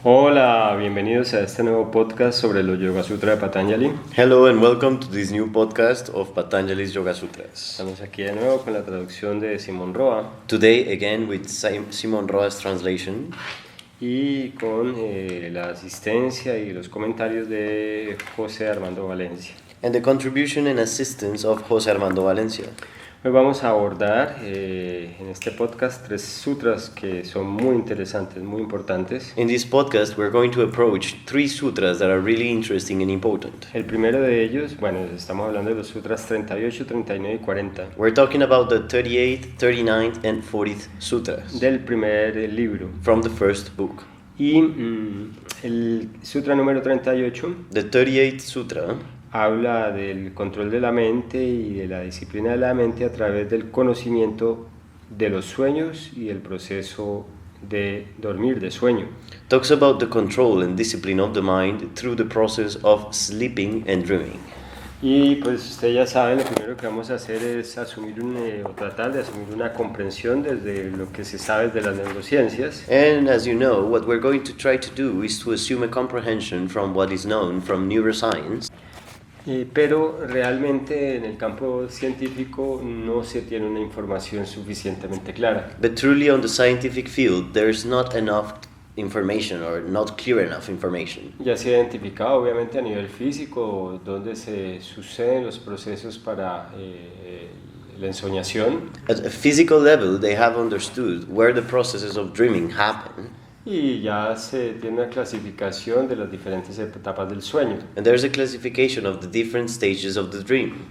Hola, bienvenidos a este nuevo podcast sobre los Yoga Sutra de Patanjali. Hello and welcome to this new podcast of Patanjali's Yoga Sutras. Estamos aquí de nuevo con la traducción de Simón Roa Today again with Simon Roa's translation y con la asistencia y los comentarios de José Armando Valencia. and the contribution and assistance of José Armando Valencia. Hoy vamos a abordar en este podcast 3 sutras que son muy interesantes, muy importantes. In this podcast we're going to approach 3 sutras that are really interesting and important. El primero de ellos, bueno, estamos hablando de los sutras 38, 39 y 40 We're talking about the 38th, 39th and 40th sutras del primer libro. from the first book. Y el sutra número 38 The 38th sutra habla del control de la mente y de la disciplina de la mente a través del conocimiento de los sueños y el proceso de dormir, de sueño. talks about the control and discipline of the mind through the process of sleeping and dreaming. Y pues ustedes ya saben, lo primero que vamos a hacer es asumir o tratar de asumir una comprensión desde lo que se sabe de las neurociencias. And as you know, what we're going to try to do is to assume a comprehension from what is known from neuroscience. Pero realmente en el campo científico no se tiene una información suficientemente clara. But truly on the scientific field, there's not enough information or not clear enough information. Ya se ha identificado obviamente a nivel físico dónde se suceden los procesos para la ensoñación. At a physical level, they have understood where the processes of dreaming happen. Y ya se tiene una clasificación de las diferentes etapas del sueño. And there's a classification of the different stages of the dream.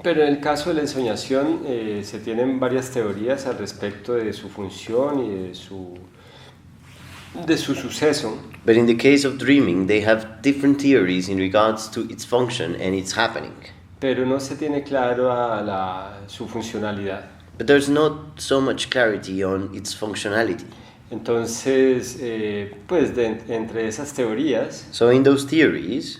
Pero en el caso de la ensoñación se tienen varias teorías al respecto de su función y de su suceso. But in the case of dreaming, they have different theories in regards to its function and its happening. Pero no se tiene claro su funcionalidad. But there's not so much clarity on its functionality. Entonces, pues entre esas teorías So in those theories,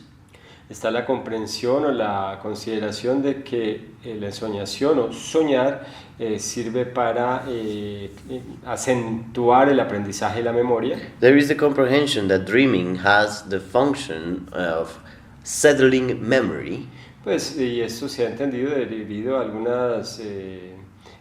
está la comprensión o la consideración de que la ensoñación o soñar sirve para acentuar el aprendizaje y la memoria. there is the comprehension that dreaming has the function of settling memory. Pues, y esto se ha entendido debido a algunos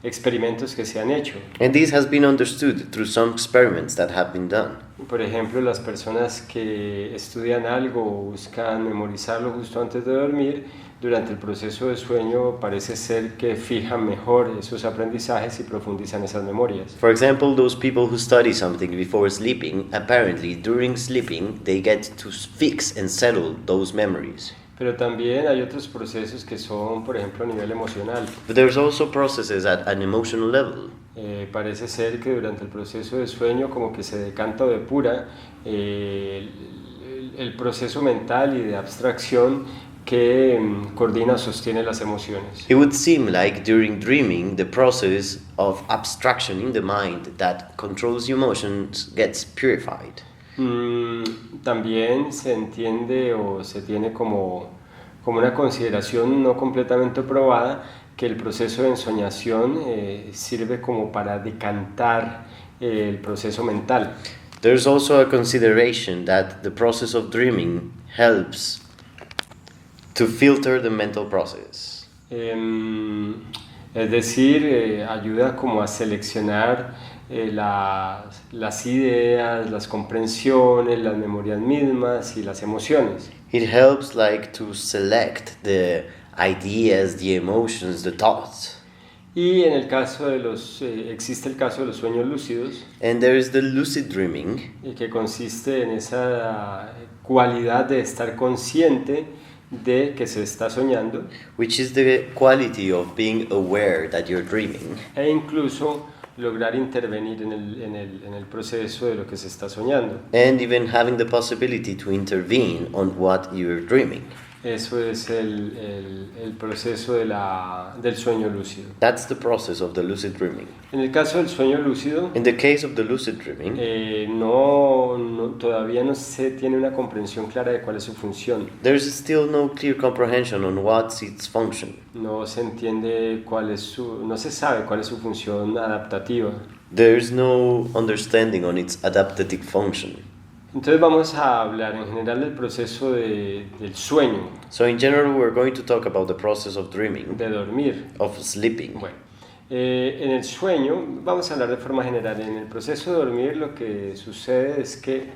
experimentos que se han hecho. And this has been understood through some experiments that have been done. Por ejemplo, las personas que estudian algo o buscan memorizarlo justo antes de dormir, durante el proceso de sueño parece ser que fijan mejor esos aprendizajes y profundizan esas memorias. For example, those people who study something before sleeping, apparently during sleeping, they get to fix and settle those memories. Pero también hay otros procesos que son, por ejemplo, a nivel emocional. But there's also processes at an emotional level. Parece ser que durante el proceso de sueño como que se decanta o depura el proceso mental y de abstracción que coordina o sostiene las emociones. It would seem like during dreaming, the process of abstraction in the mind that controls emotions gets purified. También se entiende o se tiene como una consideración no completamente probada que el proceso de ensoñación sirve como para decantar el proceso mental. There's also a consideration that the process of dreaming helps to filter the mental process. Es decir, ayuda como a seleccionar las ideas, las comprensiones, las memorias mismas y las emociones. It helps like to select the ideas, the emotions, the thoughts. Y en el caso de existe el caso de los sueños lúcidos, And there is the lucid dreaming, que consiste en esa cualidad de estar consciente de que se está soñando which is the quality of being aware that you're dreaming. e incluso lograr intervenir en el proceso de lo que se está soñando. And even having the possibility to intervene on what you're dreaming. Eso es el proceso del sueño lúcido. That's the process of the lucid dreaming. En el caso del sueño lúcido, In the case of the lucid dreaming, todavía no se tiene una comprensión clara de cuál es su función. there's still no clear comprehension on what's its function. No se entiende no se sabe cuál es su función adaptativa. There's no understanding on its adaptative function. Entonces vamos a hablar en general del proceso del sueño, So in general, we're going to talk about the process of dreaming, de dormir. of sleeping. Bueno, en el sueño, vamos a hablar de forma general, en el proceso de dormir lo que sucede es que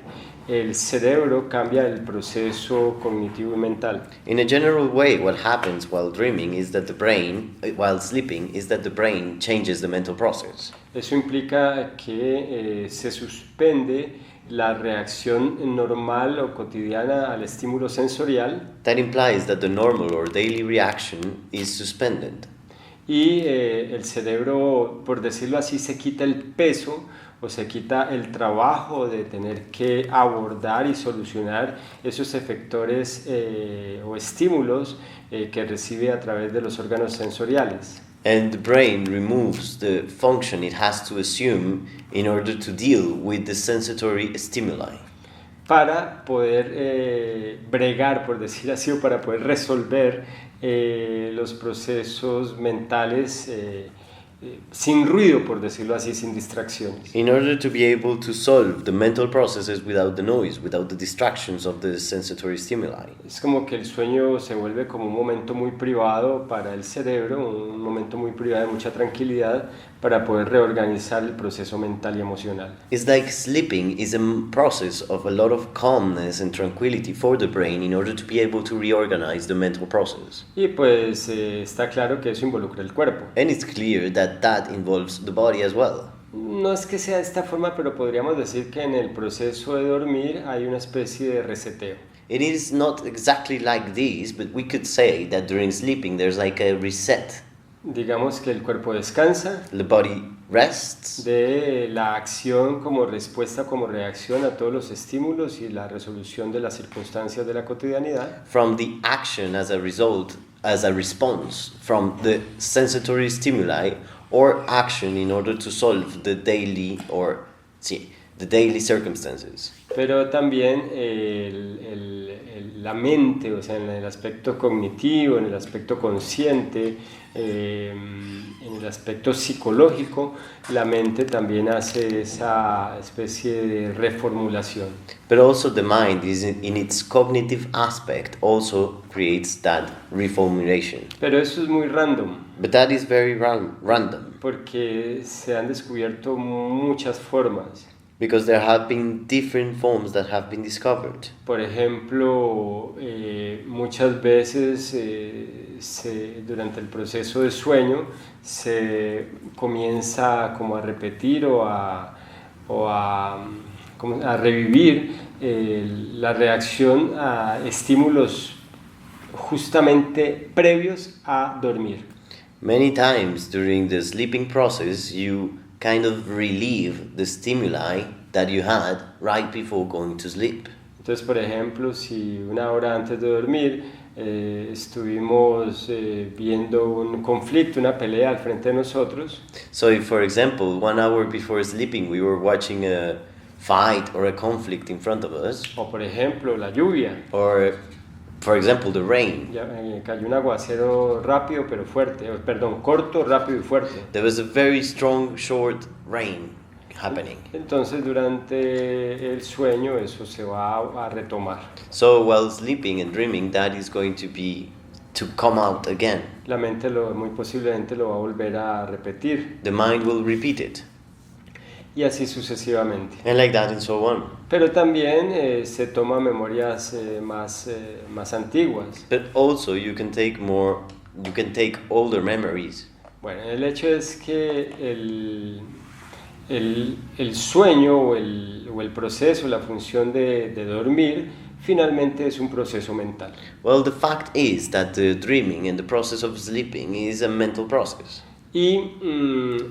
el cerebro cambia el proceso cognitivo y mental. In a general way, what happens while dreaming is that the brain, while sleeping, is that the brain changes the mental process. Eso implica que se suspende la reacción normal o cotidiana al estímulo sensorial That implies that the normal or daily reaction is suspended. y el cerebro, por decirlo así, se quita el peso o se quita el trabajo de tener que abordar y solucionar esos efectores o estímulos que recibe a través de los órganos sensoriales. And the brain removes the function it has to assume in order to deal with the sensory stimuli. Para poder bregar, por decir así, o para poder resolver los procesos mentales sin ruido, por decirlo así, sin distracciones. In order to be able to solve the mental processes without the noise, without the distractions of the sensory stimuli. Es como que el sueño se vuelve como un momento muy privado para el cerebro, un momento muy privado de mucha tranquilidad para poder reorganizar el proceso mental y emocional. It's like sleeping is a process of a lot of calmness and tranquility for the brain in order to be able to reorganize the mental process. Y pues está claro que eso involucra el cuerpo. And it's clear that involves the body as well. No es que sea de esta forma, pero podríamos decir que en el proceso de dormir hay una especie de reseteo. It is not exactly like this, but we could say that during sleeping there's like a reset. Digamos que el cuerpo descansa The body rests de la acción como respuesta, como reacción a todos los estímulos y la resolución de las circunstancias de la cotidianidad. from the action as a result, as a response from the sensory stimuli or action in order to solve the daily the daily circumstances. Pero también la mente, o sea, en el aspecto cognitivo, en el aspecto consciente, en el aspecto psicológico, la mente también hace esa especie de reformulación. But also the mind is in its cognitive aspect also creates that reformulation. Pero eso es muy random, But that is very random porque se han descubierto muchas formas. because there have been different forms that have been discovered. Por ejemplo, muchas veces durante el proceso de sueño se comienza como a repetir o a revivir la reacción a estímulos justamente previos a dormir. Many times during the sleeping process, you kind of relieve the stimuli that you had right before going to sleep. Entonces, por ejemplo, si una hora antes de dormir estuvimos viendo un conflicto, una pelea al frente de nosotros, So if, for example, 1 hour before sleeping, we were watching a fight or a conflict in front of us, o por ejemplo la lluvia, or, for example, the rain, cayó un aguacero rápido pero fuerte, perdón, corto, rápido y fuerte. there was a very strong, short rain happening. Entonces durante el sueño eso se va a retomar. So while sleeping and dreaming, that is going to come out again. La mente muy posiblemente lo va a volver a repetir The mind will repeat it, y así sucesivamente. and like that and so on. Pero también se toma memorias más antiguas. But also you can take older memories. Bueno, el hecho es que el sueño o el proceso, la función de dormir, finalmente es un proceso mental. Well, the fact is that the dreaming and the process of sleeping is a mental process. Y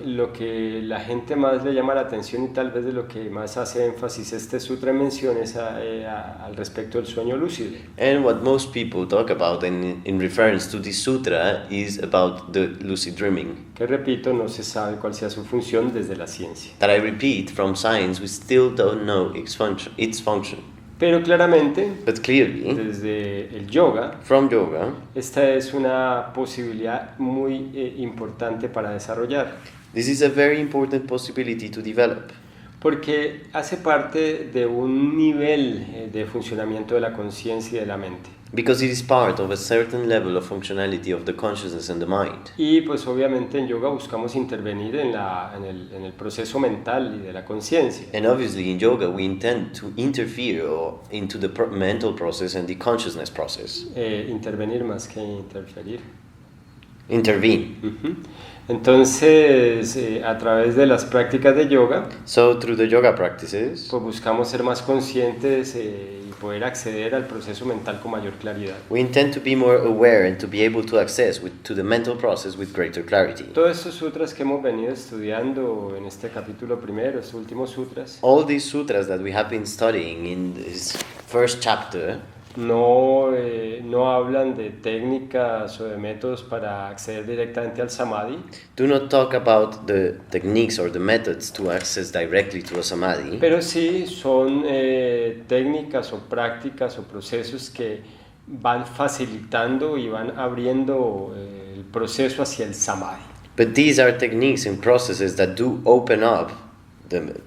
lo que la gente más le llama la atención y tal vez de lo que más hace énfasis este sutra menciona es al respecto del sueño lúcido. And what most people talk about in reference to this sutra is about the lucid dreaming. Que repito, no se sabe cuál sea su función desde la ciencia. That I repeat, from science, we still don't know its function. Pero claramente, But clearly, desde el yoga, from yoga, esta es una posibilidad muy importante para desarrollar. this is a very important possibility to develop. Porque hace parte de un nivel de funcionamiento de la conciencia y de la mente. Because it is part of a certain level of functionality of the consciousness and the mind. Y pues obviamente en yoga buscamos intervenir en el proceso mental y de la conciencia. And obviously in yoga we intend to interfere into the mental process and the consciousness process. Intervenir más que interferir. Intervene. Uh-huh. Entonces, a través de las prácticas de yoga, So through the yoga practices, pues buscamos ser más conscientes y poder acceder al proceso mental con mayor claridad. we intend to be more aware and to be able to access to the mental process with greater clarity. Todos estos sutras que hemos venido estudiando en este capítulo primero, estos últimos sutras, All these sutras that we have been studying in this first chapter no hablan de técnicas o de métodos para acceder directamente al samadhi, do not talk about the techniques or the methods to access directly to a samadhi, pero sí son técnicas o prácticas o procesos que van facilitando y van abriendo el proceso hacia el samadhi. but these are techniques and processes that do open up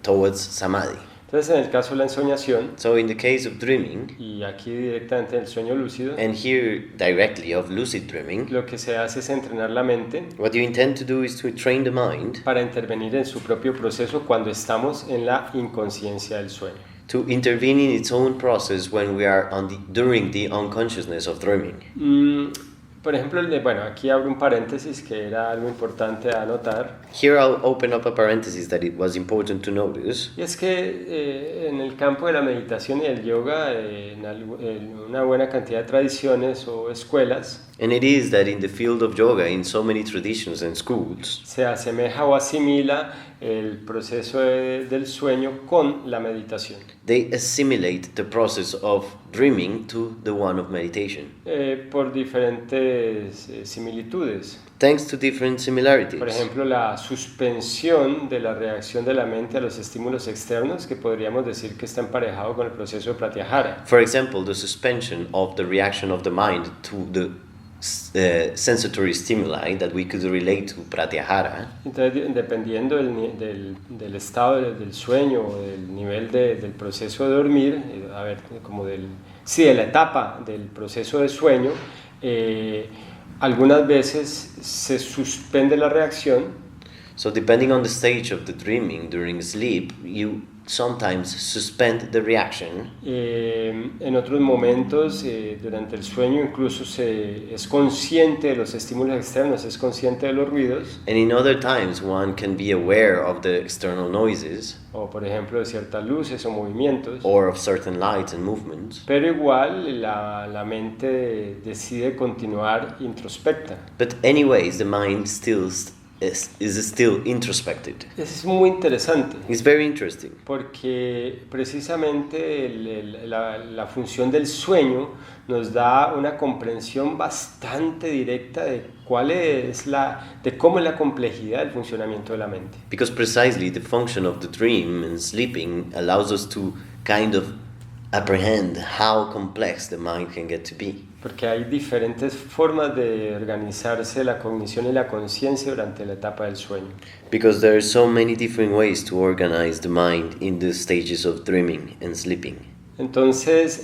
towards samadhi. Entonces, en el caso de la ensoñación, So in the case of dreaming, y aquí directamente en el sueño lúcido, and here directly of lucid dreaming, lo que se hace es entrenar la mente what you intend to do is to train the mind para intervenir en su propio proceso cuando estamos en la inconsciencia del sueño. to intervene in its own process when we are during the unconsciousness of dreaming. Por ejemplo, bueno, aquí abro un paréntesis que era algo importante a anotar, Here I'll open up a parenthesis that it was important to notice. y es que en el campo de la meditación y el yoga, en una buena cantidad de tradiciones o escuelas, And it is that in the field of yoga, in so many traditions and schools, se asemeja o asimila el proceso del sueño con la meditación. they assimilate the process of dreaming to the one of meditation, Por diferentes similitudes. thanks to different similarities. Por ejemplo, la suspensión de la reacción de la mente a los estímulos externos, que podríamos decir que está emparejado con el proceso de pratyahara. For example, the suspension of the reaction of the mind to the sensory stimuli that we could relate to pratyahara. Entonces, dependiendo del estado del sueño o del nivel del proceso de dormir, de la etapa del proceso de sueño, algunas veces se suspende la reacción. So depending on the stage of the dreaming during sleep, you sometimes suspend the reaction. En otros momentos, durante el sueño, incluso es consciente de los estímulos externos, es consciente de los ruidos, And in other times, one can be aware of the external noises o por ejemplo de ciertas luces o movimientos, or of certain lights and movements. pero igual la mente decide continuar introspecta. But anyways, the mind is still introspected. Eso es muy interesante, It's very interesting porque precisamente la función del sueño nos da una comprensión bastante directa de de cómo es la complejidad del funcionamiento de la mente. because precisely the function of the dream and sleeping allows us to kind of apprehend how complex the mind can get to be. Porque hay diferentes formas de organizarse la cognición y la conciencia durante la etapa del sueño. Because there are so many different ways to organize the mind in the stages of dreaming and sleeping. Entonces,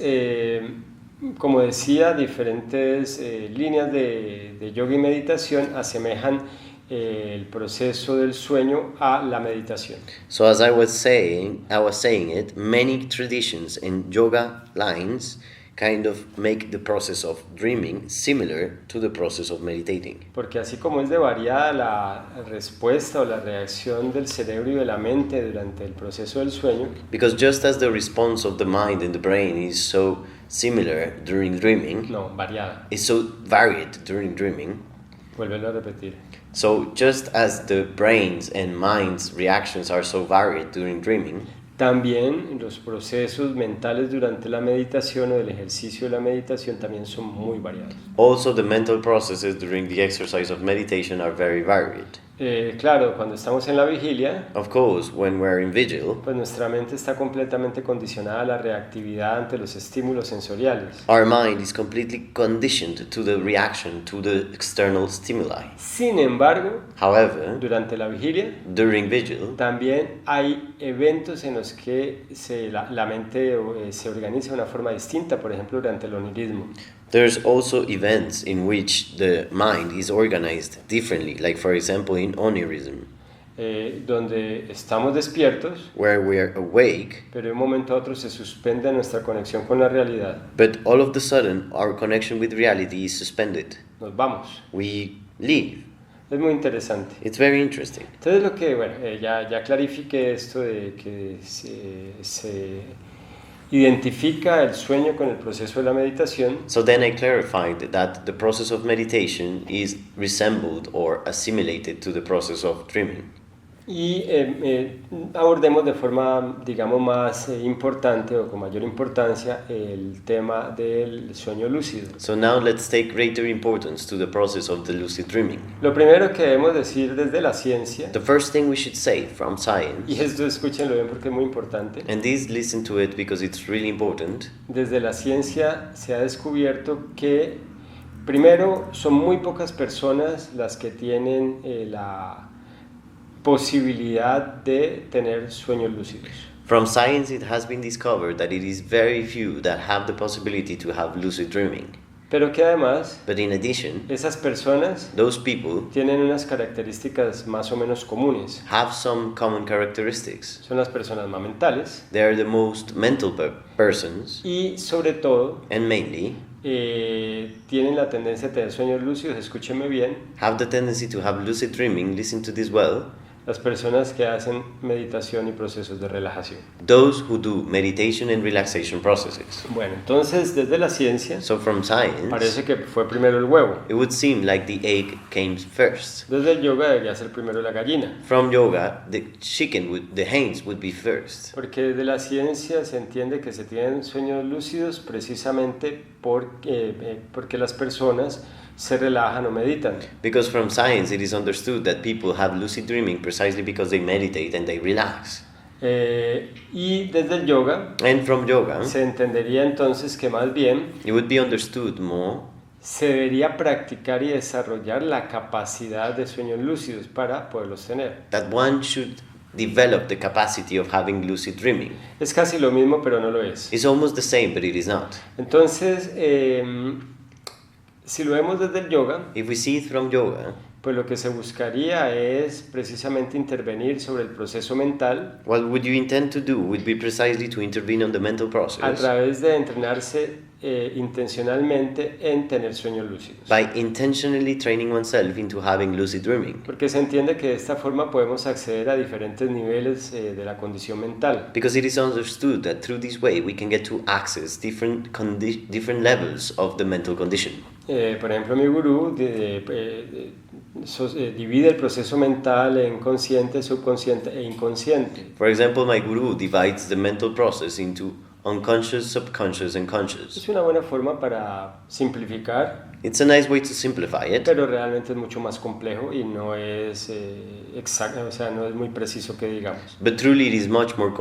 como decía, diferentes líneas de yoga y meditación asemejan el proceso del sueño a la meditación. So as I was saying it, many traditions and yoga lines kind of make the process of dreaming similar to the process of meditating. Porque así como es de variada la respuesta o la reacción del cerebro y de la mente durante el proceso del sueño, Because just as the response of the mind and the brain is so similar during dreaming, no, variada, is so varied during dreaming, vuélvelo a repetir. so just as the brain's and mind's reactions are so varied during dreaming, También los procesos mentales durante la meditación o del ejercicio de la meditación también son muy variados. also the mental processes during the exercise of meditation are very varied. Claro, cuando estamos en la vigilia, Of course, when we're in vigil, pues nuestra mente está completamente condicionada a la reactividad ante los estímulos sensoriales. our mind is completely conditioned to the reaction to the external stimuli. Sin embargo, However, durante la vigilia during vigil, también hay eventos en los que la mente se organiza de una forma distinta, por ejemplo, durante el onirismo. There's also events in which the mind is organized differently, like for example in onirism, Donde estamos despiertos, where we are awake, pero de un momento a otro se suspende nuestra conexión con la realidad. but all of a sudden our connection with reality is suspended. Nos vamos. We leave. Es muy interesante. It's very interesting. Entonces lo que, bueno, ya clarifiqué esto de que se identifica el sueño con el proceso de la meditación. So then I clarified that the process of meditation is resembled or assimilated to the process of dreaming. Y abordemos de forma, digamos, más importante o con mayor importancia el tema del sueño lúcido. So now let's take greater importance to the process of the lucid dreaming. Lo primero que debemos decir desde la ciencia, The first thing we should say from y science, esto escúchenlo bien porque es muy importante, and this listen to it because it's really important. desde la ciencia se ha descubierto que primero son muy pocas personas las que tienen la posibilidad de tener sueños lúcidos. From science, it has been discovered that it is very few that have the possibility to have lucid dreaming. Pero que además But in addition, esas personas those people tienen unas características más o menos comunes. have some common characteristics. Son las personas más mentales They are the most mental persons, y sobre todo and mainly tienen la tendencia a tener sueños lúcidos. Escúchenme bien, have the tendency to have lucid dreaming. Listen to this well. las personas que hacen meditación y procesos de relajación. Those who do meditation and relaxation processes. Bueno, entonces desde la ciencia So from science, parece que fue primero el huevo. it would seem like the egg came first. Desde el yoga debería ser primero la gallina. From yoga, the hens would be first. Porque desde la ciencia se entiende que se tienen sueños lúcidos precisamente porque las personas se relajan o meditan. Because from science, it is understood that people have lucid dreaming precisely because they meditate and they relax. Y desde el yoga And from yoga, se entendería entonces que más bien it would be understood more se debería practicar y desarrollar la capacidad de sueños lúcidos para poderlos tener. that one should develop the capacity of having lucid dreaming. Es casi lo mismo, pero no lo es. It's almost the same, but it is not. Entonces, si lo vemos desde el yoga, If we see it from yoga, pues lo que se buscaría es precisamente intervenir sobre el proceso mental what would you intend to do would be precisely to intervene on the mental a process través de entrenarse intencionalmente en tener sueños lúcidos. by intentionally training oneself into having lucid dreaming. Porque se entiende que de esta forma podemos acceder a diferentes niveles de la condición mental. Because it is understood that through this way we can get to access different levels of the mental condition. Por ejemplo, mi gurú divide el proceso mental en consciente, subconsciente e inconsciente. For example, my guru divides the mental process into unconscious, subconscious, and conscious. Es una buena forma para simplificar, It's a nice way to simplify it, pero realmente es mucho más complejo y no es exacto, o sea, no es muy preciso que digamos. but truly it is much more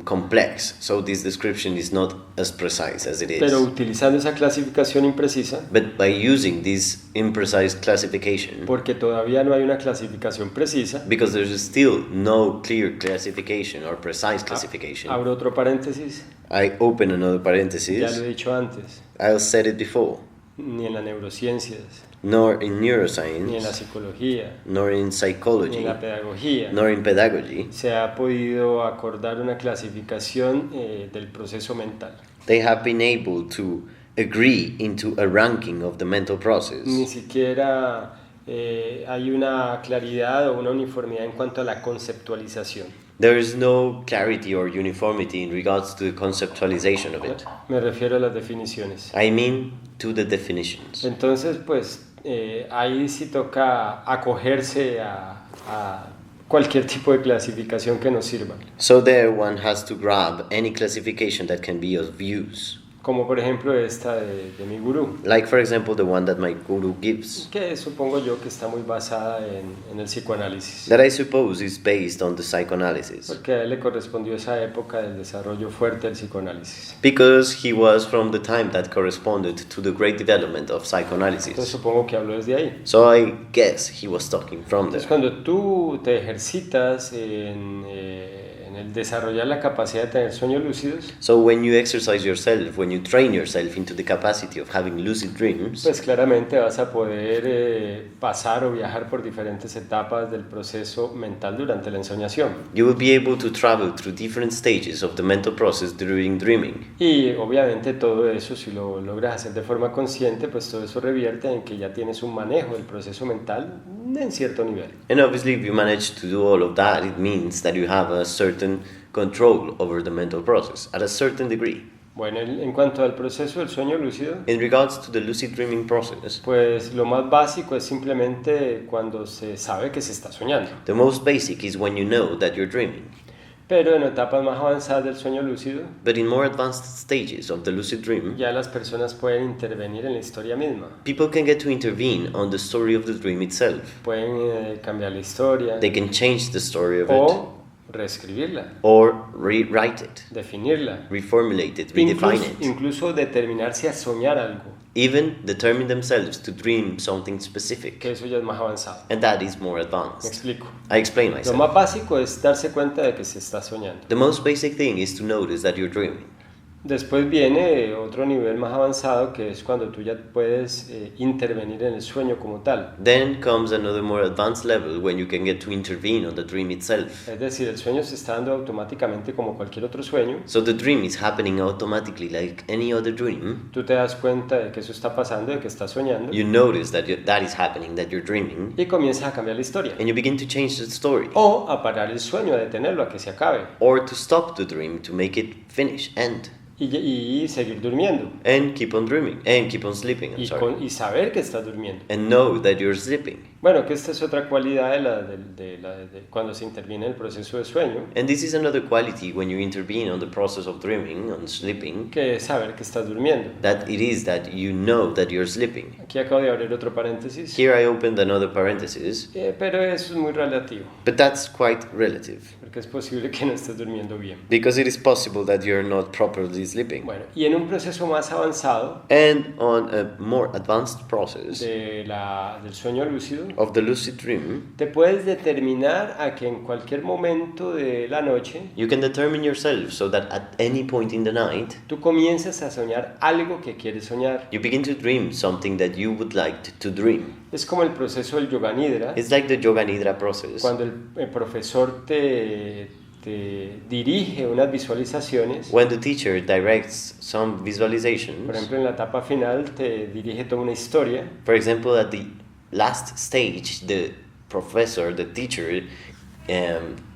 complex, so this description is not as precise as it is. Pero utilizando esa clasificación imprecisa, But by using this imprecise classification, porque todavía no hay una clasificación precisa, because there's still no clear classification or precise classification, abro otro paréntesis, I open another ya parenthesis. lo he dicho antes, I said it before, ni en las neurociencias, nor in ni en la neuroscience, psicología, nor in ni psychology, en la pedagogía, nor in pedagogy, se ha podido acordar una clasificación del proceso mental. they have been able to agree into a ranking of the mental process. Ni siquiera hay una claridad o una uniformidad en cuanto a la conceptualización. There is no clarity or uniformity in regards to the conceptualization of it. Me refiero a las definiciones. I mean to the definitions. Entonces, pues ahí sí toca acogerse a cualquier tipo de clasificación que nos sirva. So there one has to grab any classification that can be of use. Como por ejemplo esta de mi gurú, Like for example the one that my guru gives, que supongo yo que está muy basada en el psicoanálisis. that I suppose is based on the psychoanalysis. Porque a él le correspondió esa época del desarrollo fuerte del psicoanálisis. Because he was from the time that corresponded to the great development of Entonces psychoanalysis. supongo que habló desde ahí. So I guess he was talking from Entonces there. cuando tú te ejercitas en en el desarrollar la capacidad de tener sueños lúcidos, So when you exercise yourself, when you train yourself into the capacity of having lucid dreams, pues claramente vas a poder pasar o viajar por diferentes etapas del proceso mental durante la ensoñación. you will be able to travel through different stages of the mental process during dreaming. Y obviamente todo eso, si lo logras hacer de forma consciente, pues todo eso revierte en que ya tienes un manejo del proceso mental en cierto nivel. And obviously, if you manage to do all of that, it means that you have a certain control over the mental process at a certain degree. Bueno, en cuanto al proceso del sueño lúcido, In regards to the lucid dreaming process, pues lo más básico es simplemente cuando se sabe que se está soñando. the most basic is when you know that you're dreaming. Pero en etapas más avanzadas del sueño lúcido, But in more advanced stages of the lucid dream, ya las personas pueden intervenir en la historia misma. people can get to intervene on the story of the dream itself. Pueden cambiar la historia They can change the story of it, o reescribirla, or rewrite it, definirla, reformulate it, redefine it, incluso determinarse a soñar algo, even determine themselves to dream something specific. que eso ya es más avanzado. And that is more Me advanced. explico. I explain Lo myself. más básico es darse cuenta de que se está soñando. The most basic thing is to notice that you're dreaming. Después viene otro nivel más avanzado, que es cuando tú ya puedes intervenir en el sueño como tal. Then comes another more advanced level when you can get to intervene on the dream itself. Es decir, el sueño se está dando automáticamente como cualquier otro sueño. So the dream is happening automatically like any other dream. Tú te das cuenta de que eso está pasando, de que estás soñando, You notice that that is happening, that you're dreaming, y comienzas a cambiar la historia. and you begin to change the story. O a parar el sueño, a detenerlo, a que se acabe. Or to stop the dream, to make it finish, end. Y seguir durmiendo. And keep on dreaming, and keep on sleeping, I'm sorry. Y saber que estás durmiendo. And know that you're sleeping. Bueno, que esta es otra cualidad de cuando se interviene en el proceso de sueño, And this is another quality when you intervene on the process of dreaming, on sleeping, que es saber que estás durmiendo. that it is that you know that you're sleeping. Aquí acabo de abrir otro paréntesis, Here I opened another parenthesis, pero eso es muy relativo, but that's quite relative, porque es posible que no estés durmiendo bien. because it is possible that you're not properly sleeping. Bueno, y en un proceso más avanzado And on a more advanced process del sueño lúcido, of the lucid dream, te puedes determinar a que en cualquier momento de la noche you can determine yourself so that at any point in the night, tú comiences a soñar algo que quieres soñar. you begin to dream something that you would like to dream. Es como el proceso del yoga nidra, It's like the Yoga Nidra process. cuando el profesor te dirige unas visualizaciones. When the teacher directs some visualizations, Por ejemplo, en la etapa final te dirige toda una historia. for example, at the last stage, the professor, the teacher,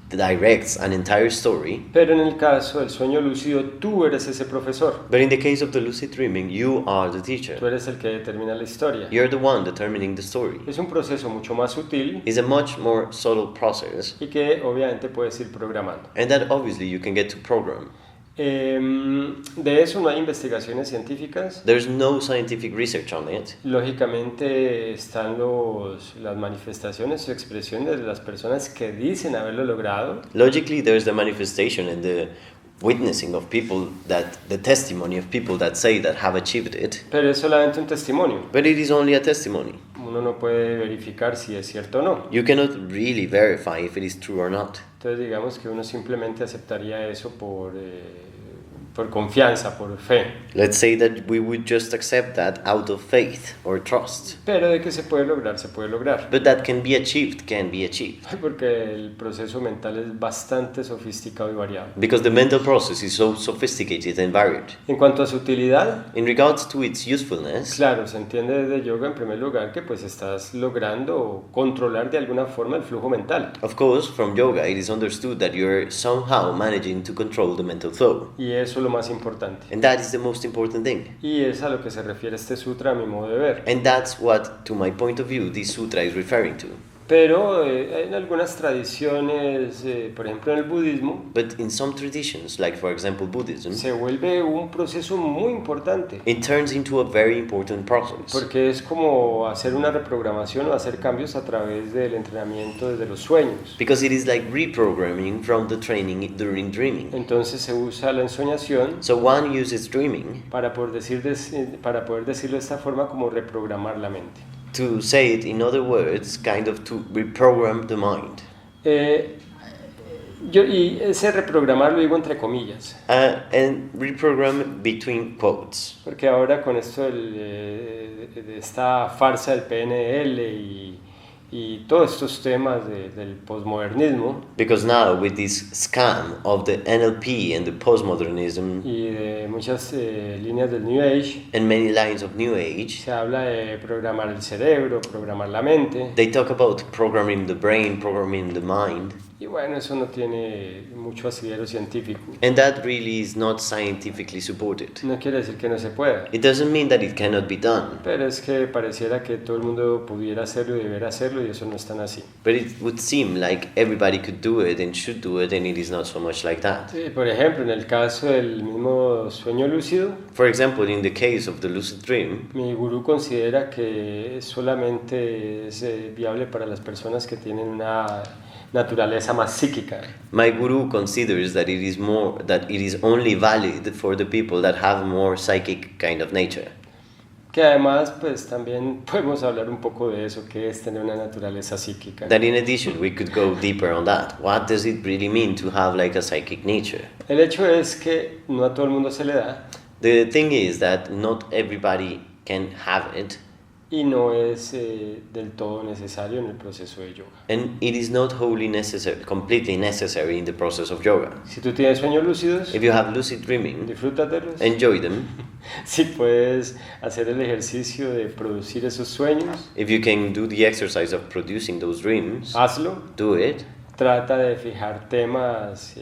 directs an entire story. Pero en el caso del sueño lúcido, tú eres ese profesor. But in the case of the lucid dreaming, you are the Tú teacher. eres el que determina la historia. You're the one determining the story. Es un proceso mucho más sutil It's a much more subtle process, y que obviamente puedes ir programando. and that obviously you can get to program. De eso no hay investigaciones científicas. There's no scientific research on it. Lógicamente están las manifestaciones o expresiones de las personas que dicen haberlo logrado. Logically, there's the manifestation and the witnessing of people, that the testimony of people that say that have achieved it, Pero es solamente un testimonio. but it is only a testimony. Uno no puede verificar si es cierto o no. You cannot really verify if it is true or not. Entonces digamos que uno simplemente aceptaría eso por confianza, por fe. Let's say that we would just accept that out of faith or trust. Pero de que se puede lograr, se puede lograr. But that can be achieved, Porque el proceso mental es bastante sofisticado y variado. because the mental process is so sophisticated and varied. En cuanto a su utilidad, In regards to its usefulness, claro, se entiende desde yoga en primer lugar que pues estás logrando controlar de alguna forma el flujo mental. of course, from yoga it is understood that you're somehow managing to control the mental flow. Y eso es lo más importante. And that is the most important thing. Y es a lo que se refiere este sutra a mi modo de ver. And that's what, to my point of view, this sutra is referring to. Pero en algunas tradiciones, por ejemplo en el budismo, But in some traditions, like for example Buddhism, se vuelve un proceso muy importante. it turns into a very important process. Porque es como hacer una reprogramación o hacer cambios a través del entrenamiento desde los sueños. Because it is like reprogramming from the training during dreaming. Entonces se usa la ensoñación So one uses dreaming para poder decirlo de esta forma como reprogramar la mente. to say it in other words, kind of to reprogram the mind. Y ese reprogramar lo digo entre comillas, and reprogram between quotes. porque ahora con esto de esta farsa del PNL y todos estos temas del posmodernismo Because now with this scam of the NLP and the postmodernism y de muchas líneas del New Age, and many lines of New Age, se habla de programar el cerebro, programar la mente, they talk about programming the brain, programming the mind, y bueno, eso no tiene mucho asidero científico. and that really is not scientifically supported. No quiere decir que no se pueda, It doesn't mean that it cannot be done, pero es que pareciera que todo el mundo pudiera hacerlo y debería hacerlo, y eso no es tan así. but it would seem like everybody could do it and should do it, and it is not so much like that. Sí, por ejemplo, en el caso del mismo sueño lúcido, For example, in the case of the lucid dream, mi gurú considera que solamente es viable para las personas que tienen una naturaleza más psíquica. my guru considers that it is only valid for the people that have more psychic kind of nature. Que además, pues también podemos hablar un poco de eso, que es tener una naturaleza psíquica. That in addition, we could go deeper on that. What does it really mean to have like a psychic nature? El hecho es que no a todo el mundo se le da The thing is that not everybody can have it, y no es del todo necesario en el proceso de yoga. and it is not wholly necessary, completely necessary in the process of yoga. Si tú tienes sueños lúcidos, If you have lucid dreaming, disfrútatelos. enjoy them. Si puedes hacer el ejercicio de producir esos sueños, If you can do the exercise of producing those dreams, hazlo. do it. Trata de fijar temas,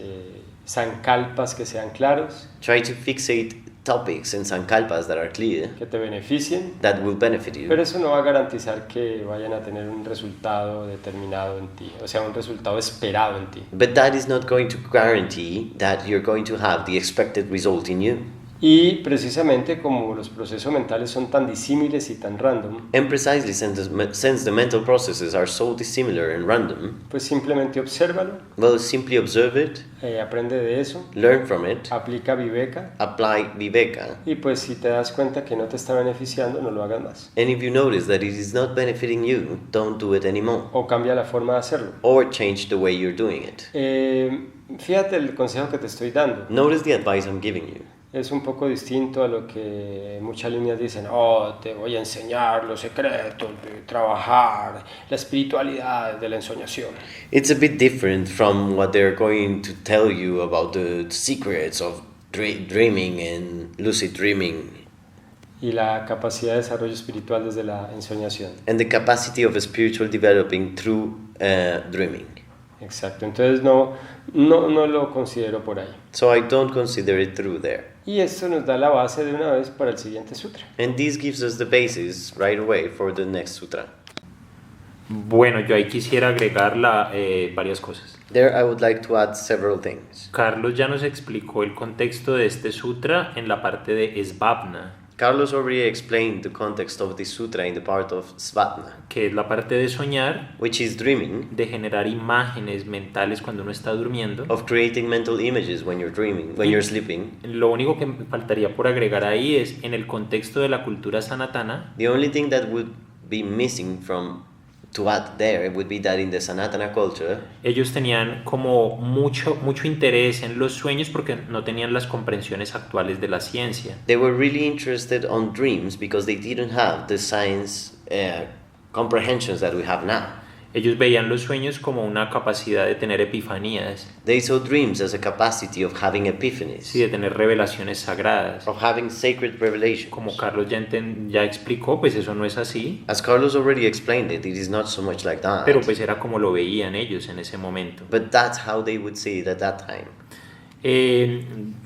sankalpas que sean claros, Try to fixate topics and sankalpas that are clear, que te beneficien, that will benefit you. pero eso no va a garantizar que vayan a tener un resultado determinado en ti, o sea, un resultado esperado en ti. But that is not going to guarantee that you're going to have the expected result in you. Y precisamente como los procesos mentales son tan disímiles y tan random, And precisely since the mental processes are so dissimilar and random, pues simplemente obsérvalo, well, simply observe it, aprende de eso, learn from it, aplica Viveka, apply Viveka, y pues si te das cuenta que no te está beneficiando, no lo hagas más. and if you notice that it is not benefiting you, don't do it anymore, O cambia la forma de hacerlo. or change the way you're doing it. Fíjate el consejo que te estoy dando. Notice the advice I'm giving you. Es un poco distinto a lo que muchas líneas dicen, oh, te voy a enseñar los secretos de trabajar, la espiritualidad de la ensoñación. It's a bit different from what they're going to tell you about the secrets of dreaming and lucid dreaming Y la capacidad de desarrollo espiritual desde la ensoñación. and the capacity of spiritual developing through dreaming. Exacto, entonces no lo considero por ahí. So I don't consider it through there. Y esto nos da la base de una vez para el siguiente sutra. And this gives us the basis right away for the next sutra. Bueno, yo ahí quisiera agregar varias cosas. There I would like to add several things. Carlos ya nos explicó el contexto de este sutra en la parte de Svapna, Carlos already explained the context of this sutra in the part of Svatna, que es la parte de soñar, which is dreaming, de generar imágenes mentales cuando uno está durmiendo. of creating mental images when you're dreaming, when you're sleeping. Lo único que me faltaría por agregar ahí es en el contexto de la cultura sanatana, The only thing that would be missing from to add there would be that in the Sanatana culture, ellos tenían como mucho interés en los sueños porque no tenían las comprensiones actuales de la ciencia. they were really interested on dreams because they didn't have the science comprehensions that we have now. Ellos veían los sueños como una capacidad de tener epifanías, They saw dreams as a capacity of having epiphanies, sí, de tener revelaciones sagradas. of having sacred revelations. Como Carlos ya explicó, pues eso no es así, As Carlos already explained it is not so much like that. pero pues era como lo veían ellos en ese momento. But that's how they would see it at that time.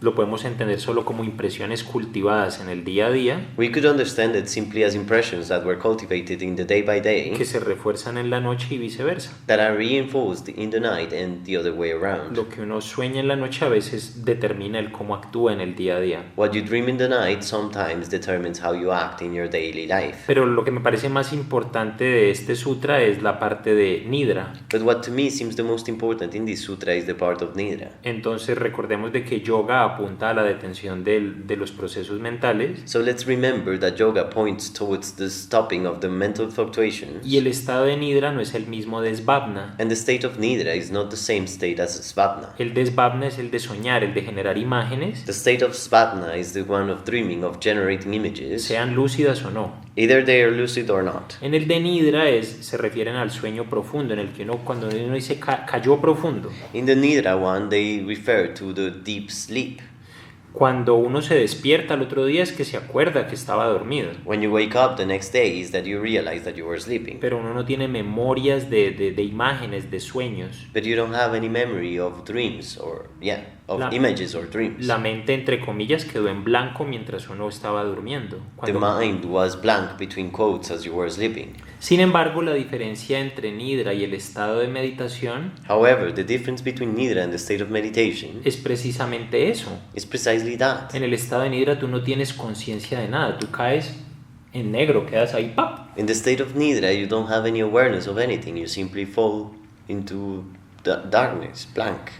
Lo podemos entender solo como impresiones cultivadas en el día a día, We could understand it simply as impressions that were cultivated in the day by day, que se refuerzan en la noche y viceversa. that are reinforced in the night and the other way around. Lo que uno sueña en la noche a veces determina el cómo actúa en el día a día. What you dream in the night sometimes determines how you act in your daily life. Pero lo que me parece más importante de este sutra es la parte de Nidra. But what to me seems the most important in this sutra is the part of Nidra. Entonces recordemos recordemos de que yoga apunta a la detención de los procesos mentales So let's remember that yoga points towards the stopping of the mental fluctuations. y el estado de nidra no es el mismo de svapna. And the state of nidra is not the same state as svapna. El de svapna es el de soñar, el de generar imágenes, The state of svapna is the one of dreaming, of generating images, sean lúcidas o no. either they are lucid or not. En el de nidra se refieren al sueño profundo, en el que cuando uno dice cayó profundo, In the nidra one, they refer to the deep sleep. cuando uno se despierta al otro día es que se acuerda que estaba dormido, When you wake up the next day is that you realize that you were sleeping. pero uno no tiene memorias de imágenes, de sueños. But you don't have any memory of dreams of images or dreams. La mente, entre comillas, quedó en blanco mientras uno estaba durmiendo. The mind was blank between quotes as you were sleeping. Sin embargo, la diferencia entre nidra y el estado de meditación However, the difference between nidra and the state of meditation es precisamente eso. is precisely that. En el estado de nidra tú no tienes conciencia de nada, tú caes en negro, quedas ahí, ¡pap! In the state of nidra, you don't have any awareness of anything. You simply fall into the darkness, blank.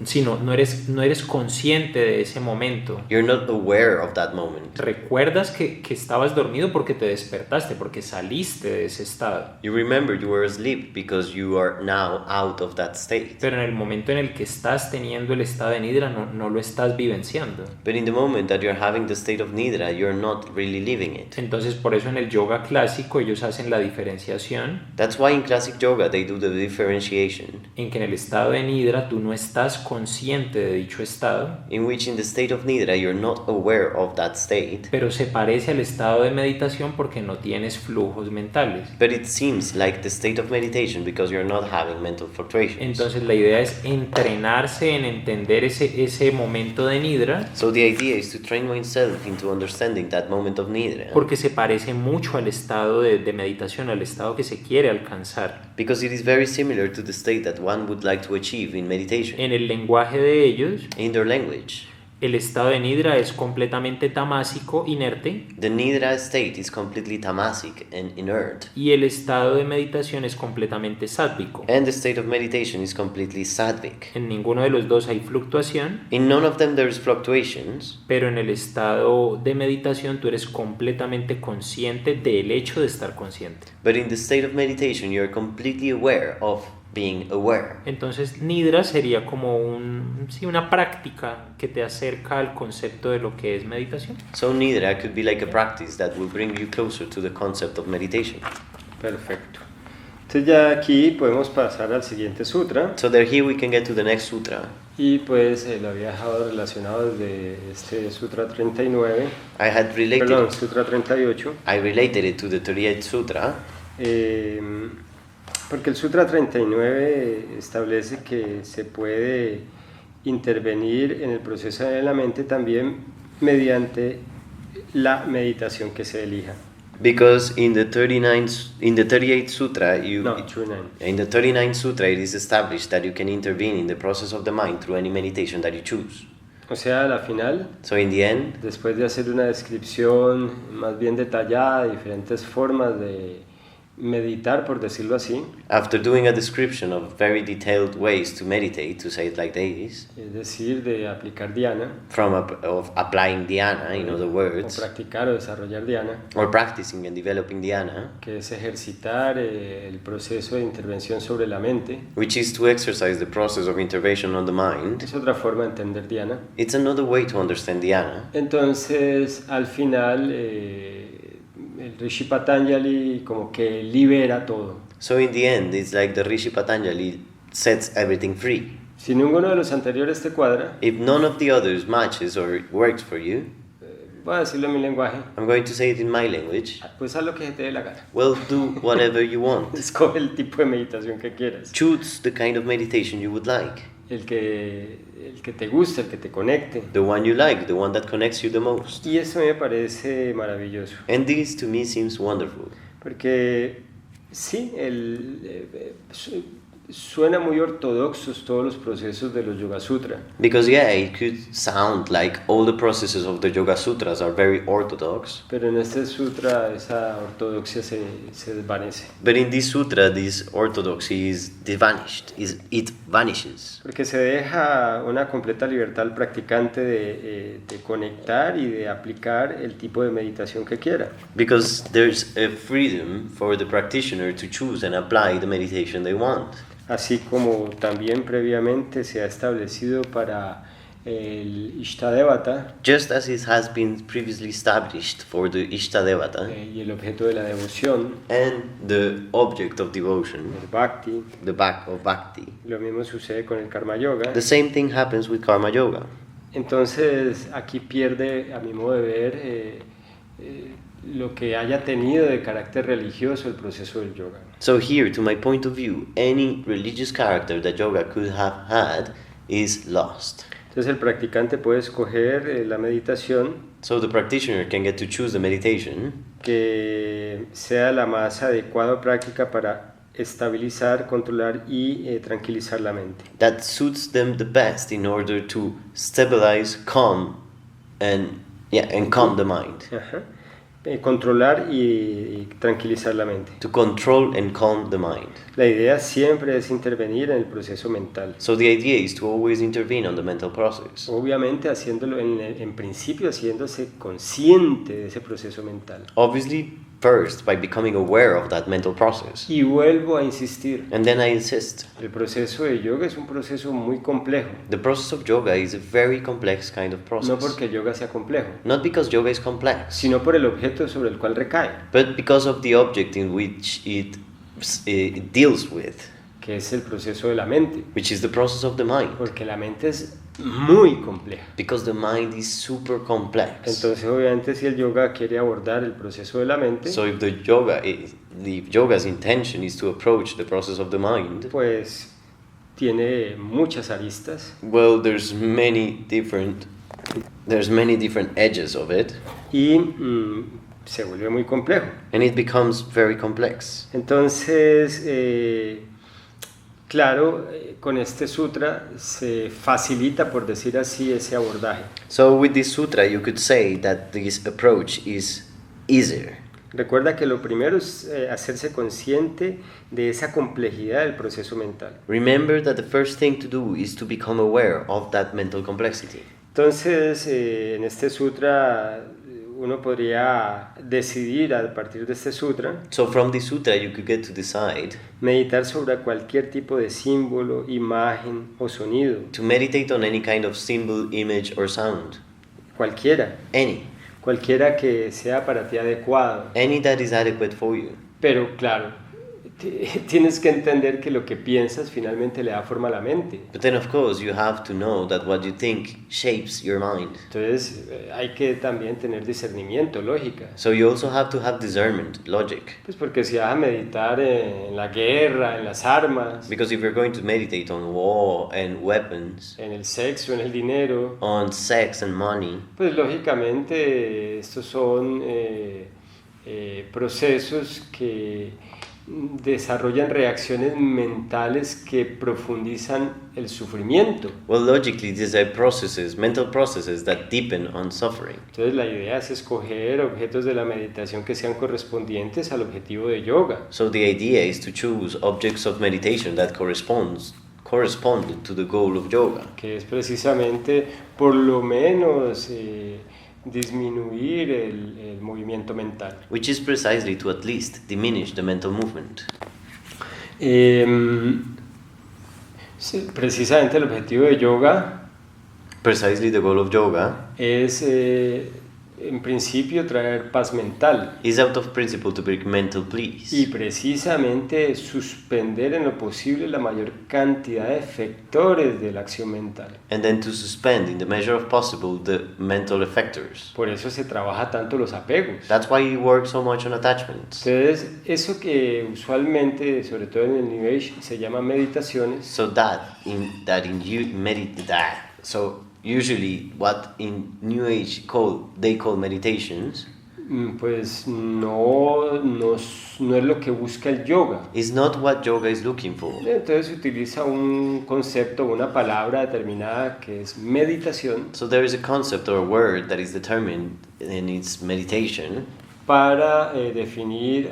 Sino no eres consciente de ese momento. You're not aware of that moment. Recuerdas que estabas dormido porque te despertaste, porque saliste de ese estado. You remember you were asleep because you are now out of that state. Pero en el momento en el que estás teniendo el estado de nidra no lo estás vivenciando. But in the moment that you're having the state of nidra, you're not really living it. Entonces por eso en el yoga clásico ellos hacen la diferenciación That's why in classic yoga they do the differentiation, en que en el estado de nidra tú no estás consciente de dicho estado, in which in the state of nidra you're not aware of that state, pero se parece al estado de meditación porque no tienes flujos mentales. but it seems like the state of meditation because you're not having mental fluctuations. Entonces la idea es entrenarse en entender ese momento de nidra So the idea is to train oneself into understanding that moment of nidra, porque se parece mucho al estado de meditación, al estado que se quiere alcanzar. because it is very similar to the state that one would like to achieve in meditation. En el lenguaje de ellos, In their language, el estado de nidra es completamente tamásico, inerte, the nidra state is completely tamasic and inert, y el estado de meditación es completamente sátvico. and the state of meditation is completely sattvic. En ninguno de los dos hay fluctuación, In none of them there is fluctuations, pero en el estado de meditación tú eres completamente consciente del hecho de estar consciente. but in the state of meditation you are completely aware of being aware. Entonces nidra sería como una práctica que te acerca al concepto de lo que es meditación. So nidra could be like a practice that will bring you closer to the concept of meditation. Perfecto. Entonces ya aquí podemos pasar al siguiente sutra So there here we can get to the next sutra. y pues lo había dejado relacionado desde este sutra 39, I had related perdón, sutra 38, I related it to the 38th sutra porque el sutra 39 establece que se puede intervenir en el proceso de la mente también mediante la meditación que se elija. because in the 38th sutra No, 39. in the 39th sutra it is established that you can intervene in the process of the mind through any meditation that you choose. O sea, a la final, So in the end, después de hacer una descripción más bien detallada de diferentes formas de meditar, por decirlo así, after doing a description of very detailed ways to meditate, to say it like this, es decir, de aplicar dhyana, of applying dhyana, in other o words, practicar o desarrollar dhyana, or practicing and developing dhyana, que es ejercitar el proceso de intervención sobre la mente, which is to exercise the process of intervention on the mind, es otra forma de entender dhyana. it's another way to understand dhyana. Entonces, al final, el Rishi Patanjali como que libera todo. So in the end, it's like the Rishi Patanjali sets everything free. Si ninguno de los anteriores te cuadra, If none of the others matches or works for you, voy a decirlo en mi lenguaje, I'm going to say it in my language, pues haz lo que se te dé la gana. well, do whatever you want. Escoge el tipo de meditación que quieras. Choose the kind of meditation you would like. El que te guste, el que te conecte. The one you like, the one that connects you the most. Y eso me parece maravilloso. And this to me seems wonderful. Porque sí, suena muy ortodoxos todos los procesos de los Yoga Sutra, Because yeah, it could sound like all the processes of the Yoga Sutras are very orthodox, pero en este sutra esa ortodoxia se desvanece, but in this sutra, this orthodoxy it vanishes. porque se deja una completa libertad al practicante de conectar y de aplicar el tipo de meditación que quiera. Because there's a freedom for the practitioner to choose and apply the meditation they want. Así como también previamente se ha establecido para el Ishtadevata Just as it has been previously established for the Ishtadevata y el objeto de la devoción, and the object of devotion, el Bhakti, the back of Bhakti, lo mismo sucede con el Karma Yoga. the same thing happens with Karma Yoga. Entonces aquí pierde, a mi modo de ver, lo que haya tenido de carácter religioso el proceso del yoga. So here, to my point of view, any religious character that yoga could have had is lost. Entonces el practicante puede escoger la meditación So the practitioner can get to choose the meditation que sea la más adecuada o práctica para estabilizar, controlar y tranquilizar la mente. that suits them the best in order to stabilize, calm, and calm the mind. Ajá. Controlar y tranquilizar la mente. To control and calm the mind. La idea siempre es intervenir en el proceso mental. So the idea is to always intervene on the mental process. Obviamente haciéndolo en principio haciéndose consciente de ese proceso mental. Obviously, first by becoming aware of that mental process. Y vuelvo a insistir, And then I insist, el proceso de yoga es un proceso muy complejo, the process of yoga is a very complex kind of no process. porque el yoga sea complejo, Not because yoga is complex, sino por el objeto sobre el cual recae, but because of the object in which it deals with, que es el proceso de la mente, which is the process of the mind. porque la mente es muy compleja. Because the mind is super complex. Entonces, obviamente, si el yoga quiere abordar el proceso de la mente, So if the yoga's intention is to approach the process of the mind, pues tiene muchas aristas well, there's many different edges of it, y se vuelve muy complejo. and it becomes very complex. Entonces, claro, con este sutra se facilita, por decir así, ese abordaje. So with this sutra, you could say that this approach is easier. Recuerda que lo primero es hacerse consciente de esa complejidad del proceso mental. Remember that the first thing to do is to become aware of that mental complexity. Entonces, en este sutra, uno podría decidir a partir de este sutra So from this sutra, you could get to decide meditar sobre cualquier tipo de símbolo, imagen o sonido, to meditate on any kind of symbol, image, or sound. cualquiera que sea para ti adecuado. Any that is adequate for you. Pero claro, tienes que entender que lo que piensas finalmente le da forma a la mente. But then, of course, you have to know that what you think shapes your mind. Entonces hay que también tener discernimiento, lógica. So you also have to have discernment, logic. Pues porque si vas a meditar en la guerra, en las armas, Because if you're going to meditate on war and weapons, en el sexo, en el dinero, on sex and money, pues lógicamente estos son procesos que desarrollan reacciones mentales que profundizan el sufrimiento. well, logically, these are processes, mental processes that deepen on suffering. Entonces la idea es escoger objetos de la meditación que sean correspondientes al objetivo de yoga. So the idea is to choose objects of meditation that correspond to the goal of yoga, Que es precisamente por lo menos disminuir el movimiento mental. which is precisely to at least diminish the mental movement. Sí, precisamente el objetivo de yoga Precisely the goal of yoga es en principio traer paz mental is out of principle to bring mental peace. y precisamente suspender en lo posible la mayor cantidad de efectores de la acción mental. And then to suspend in the measure of possible the mental effectors. Por eso se trabaja tanto los apegos. That's why you work so much on attachments. Entonces, eso que usualmente, sobre todo en el New Age, se llama meditaciones, So usually what in New Age they call meditations Pues no es lo que busca el yoga. Is not what yoga is looking for. Entonces se utiliza un concepto, una palabra determinada que es meditación So there is a concept or a word that is determined in its meditation para definir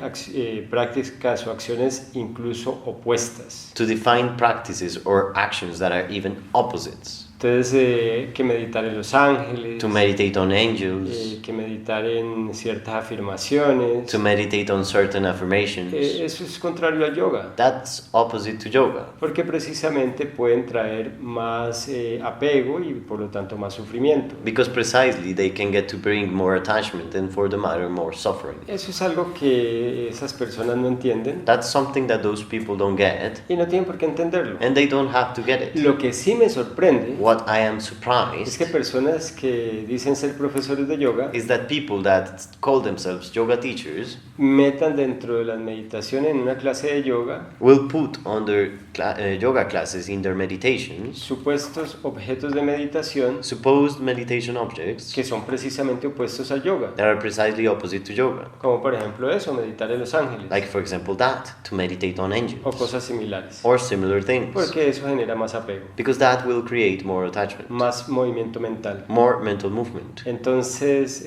prácticas o acciones incluso opuestas. to define practices or actions that are even opposites. Entonces, que meditar en los ángeles, To meditate on angels, que meditar en ciertas afirmaciones, to meditate on certain affirmations. eso es contrario al yoga, That's opposite to yoga. porque precisamente pueden traer más apego y por lo tanto más sufrimiento. Because precisely they can get to bring more attachment and for the matter more suffering. Eso es algo que esas personas no entienden That's something that those people don't get y no tienen por qué entenderlo. and they don't have to get it. Lo que sí me sorprende What I am es surprised que personas que dicen ser profesores de yoga is that people that call themselves yoga teachers metan dentro de las meditaciones en una clase de yoga will put on their yoga classes in their meditations supuestos objetos de meditación supposed meditation objects que son precisamente opuestos al yoga, that are precisely opposite to yoga. como por ejemplo eso, meditar en los ángeles Like for example that, to meditate on o angels cosas similares, or similar things. porque eso genera más apego, Because that will create more attachment, más movimiento mental. more mental movement. Entonces,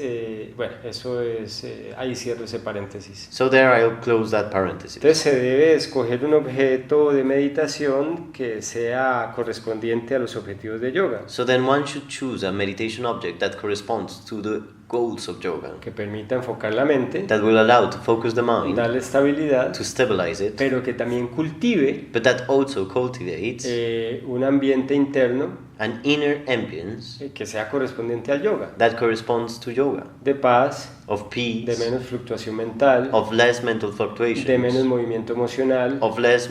bueno, eso es, ahí cierro ese paréntesis. So there I'll close that parenthesis. Entonces se debe escoger un objeto de meditación que sea correspondiente a los objetivos de yoga, So then one should choose a meditation object that corresponds to the goals of yoga, que permita enfocar la mente, that will allow to focus the mind, darle estabilidad, to stabilize it, pero que también cultive but that also cultivates un ambiente interno an inner ambience que sea correspondiente al yoga, that corresponds to yoga, de paz, of peace, de menos fluctuación mental, of less mental de menos fluctuations, movimiento emocional, of less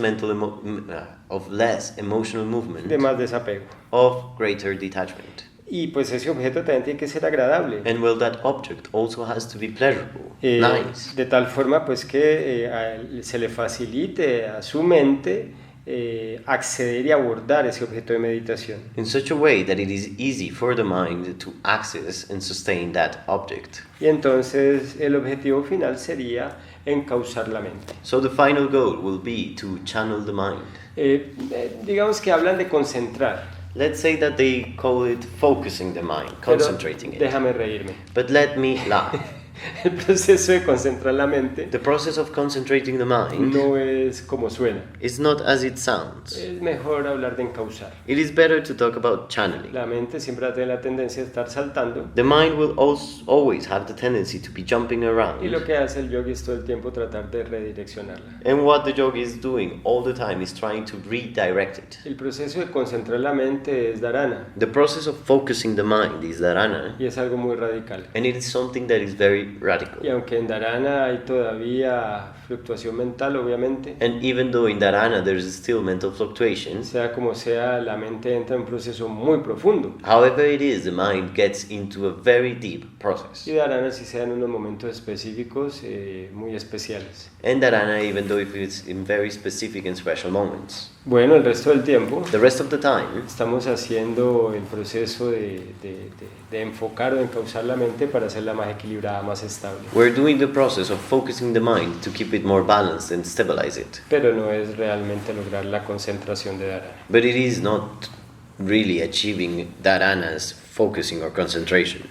of less emotional movement, de más desapego. of greater detachment. Y pues ese objeto también tiene que ser agradable, And well, that object also has to be pleasurable, nice, de tal forma pues que se le facilite a su mente acceder y abordar ese objeto de meditación. in such a way that it is easy for the mind to access and sustain that object. Y entonces el objetivo final sería encauzar la mente. So the final goal will be to channel the mind. Digamos que hablan de concentrar, Let's say that they call it focusing the mind, pero concentrating it. déjame reírme. But let me laugh. El proceso de concentrar la mente The process of concentrating the mind no es como suena. is not as it sounds. Es mejor hablar de encauzar. It is better to talk about channeling. La mente siempre tiene la tendencia a estar saltando The mind will always have the tendency to be jumping y lo around. que hace el yogi es todo el tiempo tratar de redireccionarla. And what the yogi is doing all the time is trying to redirect it. El proceso de concentrar la mente es dharana The process of focusing the mind is dharana, y es algo muy radical. and it is something that is very radical. Y aunque en dharana hay todavía fluctuación mental, obviamente, And even though in dharana there is still mental fluctuations, sea como sea, la mente entra en un proceso muy profundo. however it is, the mind gets into a very deep process. Y dharana sí se da en unos momentos específicos muy especiales. And dharana, even though if it's in very specific and special moments. Bueno, el resto del tiempo The rest of the time, estamos haciendo el proceso de enfocar o de encauzar la mente para hacerla más equilibrada, más estable. we're doing the process of focusing the mind to keep it more balanced and stabilize it. Pero no es realmente lograr la concentración de dharana. But it is not really achieving dharana's focusing or concentration.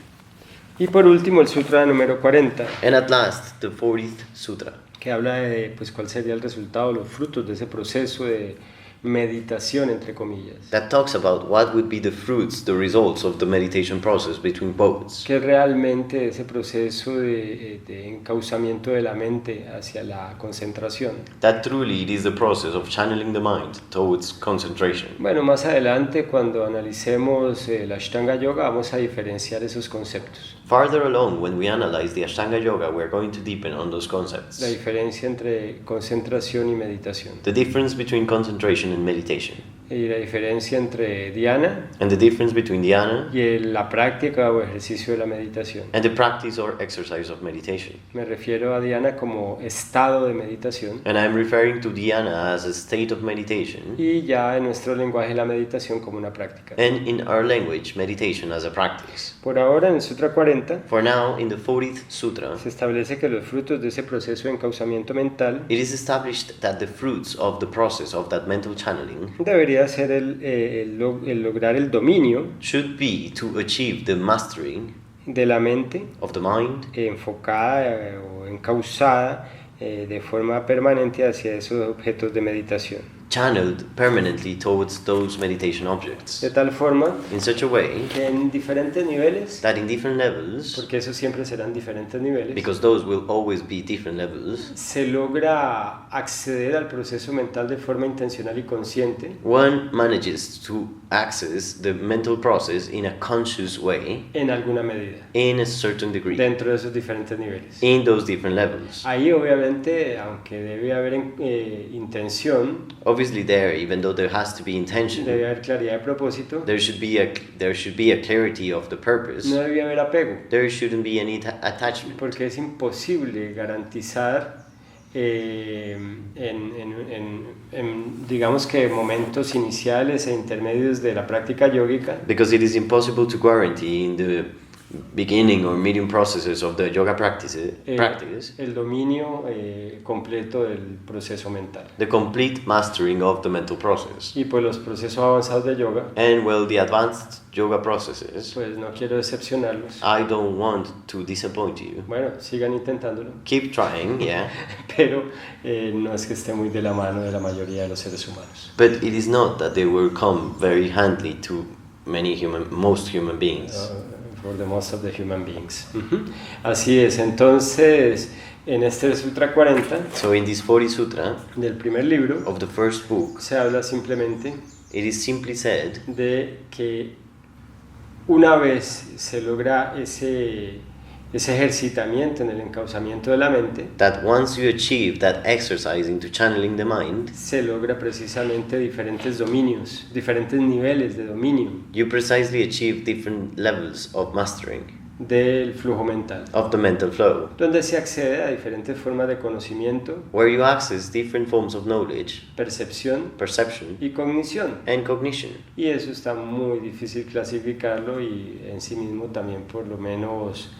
Y por último, el sutra número 40, And at last, the 40th sutra, que habla de pues, cuál sería el resultado, los frutos de ese proceso de meditación, entre comillas. that talks about what would be the fruits, the results of the meditation process between quotes. Que realmente ese proceso de encauzamiento de la mente hacia la concentración. That truly it is the process of channeling the mind towards concentration. Bueno, más adelante cuando analicemos la Ashtanga Yoga vamos a diferenciar esos conceptos. Farther along, when we analyze the Ashtanga Yoga, we're going to deepen on those concepts. La diferencia entre concentración y meditación. The difference between concentration and meditation. y la diferencia entre dhyana and the difference between dhyana y la práctica o ejercicio de la meditación. and the practice or exercise of meditation. Me refiero a dhyana como estado de meditación And I'm referring to dhyana as a state of meditation, y ya en nuestro lenguaje la meditación como una práctica. and in our language, meditation as a practice. Por ahora en el Sutra 40 For now, in the 40th Sutra, se establece que los frutos de ese proceso de encauzamiento mental it is established that the fruits of the process of that mental channeling debería ser el lograr el dominio should be to achieve the mastering de la mente of the mind, enfocada o encauzada de forma permanente hacia esos objetos de meditación. channeled permanently towards those meditation objects, De tal forma in such a way que en diferentes niveles, that in different levels, porque eso siempre serán diferentes niveles, because those will always be different levels, se logra acceder al proceso mental de forma intencional y consciente, one manages to access the mental process in a conscious way en alguna medida, in a certain degree, dentro de esos diferentes niveles. in those different levels. Ahí obviamente, aunque debe haber intención, Obviously there, even though there has to be intention, debe haber claridad de propósito, there should be a clarity of the purpose. no debe haber apego, There shouldn't be any attachment, porque es imposible garantizar digamos que momentos iniciales e intermedios de la práctica yógica because it is impossible to guarantee in the beginning or medium processes of the yoga practice el dominio completo del proceso mental. the complete mastering of the mental process. Y pues los procesos avanzados de yoga, And well, the advanced yoga processes, pues no quiero decepcionarlos. I don't want to disappoint you. Bueno, sigan intentándolo, Keep trying, yeah, pero no es que esté muy de la mano de la mayoría de los seres humanos. but it is not that they will come very handy to most human beings. For the most of the human beings. Así es, entonces en este Sutra 40 So in this 40 Sutra del primer libro of the first book, se habla simplemente it is simply said de que una vez se logra ese ejercitamiento en el encauzamiento de la mente, that once you achieve that exercise into channeling the mind, se logra precisamente diferentes dominios, diferentes niveles de dominio you precisely achieve different levels of mastering del flujo mental, of the mental flow, donde se accede a diferentes formas de conocimiento, where you access different forms of knowledge, percepción perception, y cognición. and cognition. Y eso está muy difícil clasificarlo y en sí mismo también por lo menos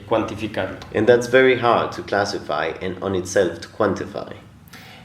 cuantificarlo. And that's very hard to classify and on itself to quantify.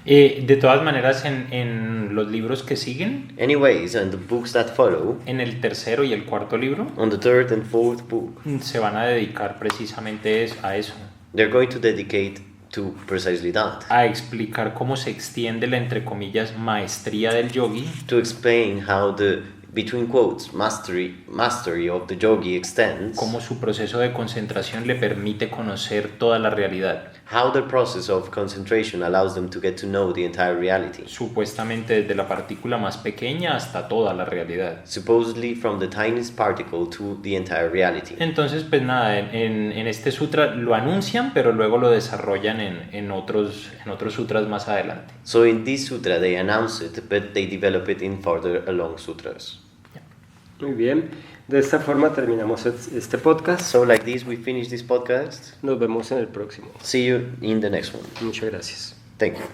De todas maneras, en los libros que siguen, Anyways, and the books that follow, en el tercero y el cuarto libro, on the third and fourth book, se van a dedicar precisamente a eso, they're going to dedicate to precisely that, a explicar cómo se extiende la, entre comillas, maestría del yogi, to explain how the, between quotes, mastery of the yogi extends, cómo su proceso de concentración le permite conocer toda la realidad, how the process of concentration allows them to get to know the entire reality, supuestamente desde la partícula más pequeña hasta toda la realidad. supposedly from the tiniest particle to the entire reality. Entonces, pues nada, en este sutra lo anuncian, pero luego lo desarrollan en otros sutras más adelante. So in this sutra they announce it, but they develop it in further along sutras. Muy bien, de esta forma terminamos este podcast. So like this we finish this podcast. Nos vemos en el próximo. See you in the next one. Muchas gracias. Thank you.